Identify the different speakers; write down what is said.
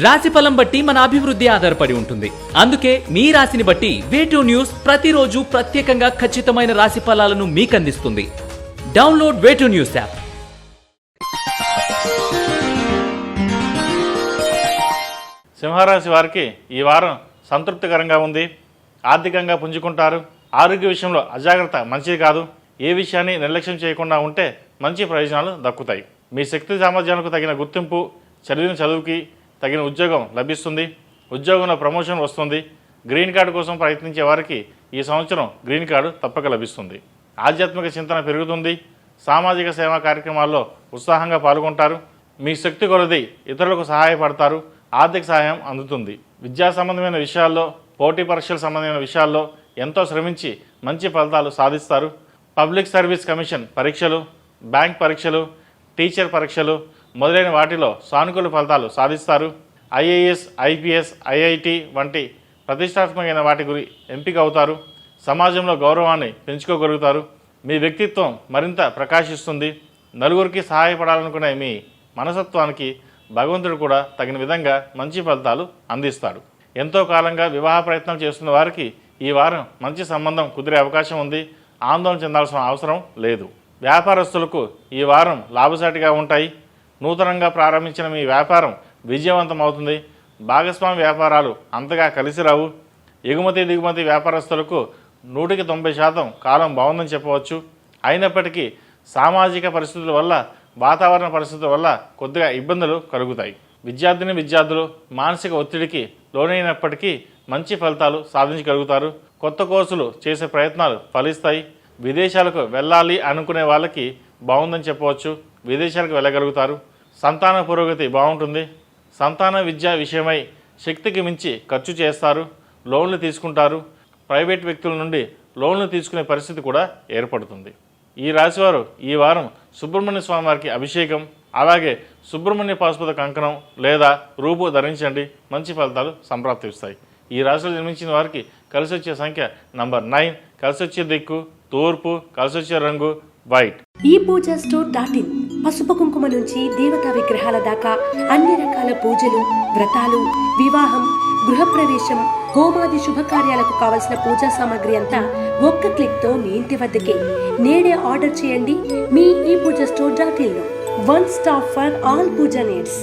Speaker 1: రాశిఫలం బట్టి మన అభివృద్ధి ఆధారపడి ఉంటుంది. అందుకే మీ రాశిని బట్టి వే2 న్యూస్ ప్రతిరోజు ప్రత్యేకంగా ఖచ్చితమైన రాశి ఫలాలను మీకు అందిస్తుంది. Download Way2 News app.
Speaker 2: సింహరాశి వారికి ఈ వారం సంతృప్తికరంగా ఉంది. ఆర్థికంగా పుంజుకుంటారు. ఆరోగ్య విషయంలో అజాగ్రత్త మంచిది కాదు. ఏ విషయాన్ని నిర్లక్ష్యం చేయకుండా ఉంటే మంచి ప్రయోజనాలు దక్కుతాయి. మీ శక్తి సామర్థ్యాలకు తగిన గుర్తింపు, చదివిన చదువుకి తగిన ఉద్యోగం లభిస్తుంది. ఉద్యోగంలో ప్రమోషన్ వస్తుంది. గ్రీన్ కార్డు కోసం ప్రయత్నించే వారికి ఈ సంవత్సరం గ్రీన్ కార్డు తప్పక లభిస్తుంది. ఆధ్యాత్మిక చింతన పెరుగుతుంది. సామాజిక సేవా కార్యక్రమాల్లో ఉత్సాహంగా పాల్గొంటారు. మీ శక్తి కొలది ఇతరులకు సహాయపడతారు. ఆర్థిక సహాయం అందుతుంది. విద్యా సంబంధమైన విషయాల్లో, పోటీ పరీక్షల సంబంధమైన విషయాల్లో ఎంతో శ్రమించి మంచి ఫలితాలు సాధిస్తారు. పబ్లిక్ సర్వీస్ కమిషన్ పరీక్షలు, బ్యాంక్ పరీక్షలు, టీచర్ పరీక్షలు మొదలైన వాటిలో సానుకూల ఫలితాలు సాధిస్తారు. ఐఏఎస్, ఐపీఎస్, ఐఐటి వంటి ప్రతిష్టాత్మకమైన వాటి ఎంపిక అవుతారు. సమాజంలో గౌరవాన్ని పెంచుకోగలుగుతారు. మీ వ్యక్తిత్వం మరింత ప్రకాశిస్తుంది. నలుగురికి సహాయపడాలనుకునే మీ మనస్తత్వానికి భగవంతుడు కూడా తగిన విధంగా మంచి ఫలితాలు అందిస్తాడు. ఎంతో కాలంగా వివాహ ప్రయత్నం చేస్తున్న వారికి ఈ వారం మంచి సంబంధం కుదిరే అవకాశం ఉంది. ఆందోళన చెందాల్సిన అవసరం లేదు. వ్యాపారస్తులకు ఈ వారం లాభసాటిగా ఉంటాయి. నూతనంగా ప్రారంభించిన మీ వ్యాపారం విజయవంతం అవుతుంది. భాగస్వామి వ్యాపారాలు అంతగా కలిసి రావు. ఎగుమతి దిగుమతి వ్యాపారస్తులకు 100% కాలం బాగుందని చెప్పవచ్చు. అయినప్పటికీ సామాజిక పరిస్థితుల వల్ల, వాతావరణ పరిస్థితుల వల్ల కొద్దిగా ఇబ్బందులు కలుగుతాయి. విద్యార్థులు మానసిక ఒత్తిడికి లోనైనప్పటికీ మంచి ఫలితాలు సాధించగలుగుతారు. కొత్త కోర్సులు చేసే ప్రయత్నాలు ఫలిస్తాయి. విదేశాలకు వెళ్ళాలి అనుకునే వాళ్ళకి బాగుందని చెప్పవచ్చు. విదేశాలకు వెళ్ళగలుగుతారు. సంతాన పురోగతి బాగుంటుంది. సంతాన విద్య విషయమై శక్తికి మించి ఖర్చు చేస్తారు. లోన్లు తీసుకుంటారు. ప్రైవేట్ వ్యక్తుల నుండి లోన్లు తీసుకునే పరిస్థితి కూడా ఏర్పడుతుంది. ఈ రాశివారు ఈ వారం సుబ్రహ్మణ్య స్వామి వారికి అభిషేకం, అలాగే సుబ్రహ్మణ్య పాశుపత కంకణం లేదా రూపు ధరించండి. మంచి ఫలితాలు సంప్రాప్తిస్తాయి. ఈ రాశిలో జన్మించిన వారికి కలిసి వచ్చే సంఖ్య నంబర్ 9, కలిసి వచ్చే దిక్కు తూర్పు, కలిసి వచ్చే రంగు వైట్.
Speaker 3: ఈ పూజా స్టోర్.in పసుపు కుంకుమ నుంచి దేవతా విగ్రహాల దాకా అన్ని రకాల పూజలు, వ్రతాలు, వివాహం, గృహప్రవేశం, హోమాది శుభకార్యాలకు కావలసిన పూజా సామాగ్రి అంతా ఒక్క క్లిక్ తో మీ ఇంటి వద్దకే. నేడే ఆర్డర్ చేయండి మీ ఈ పూజా స్టోర్.in లో. One stop for all puja needs.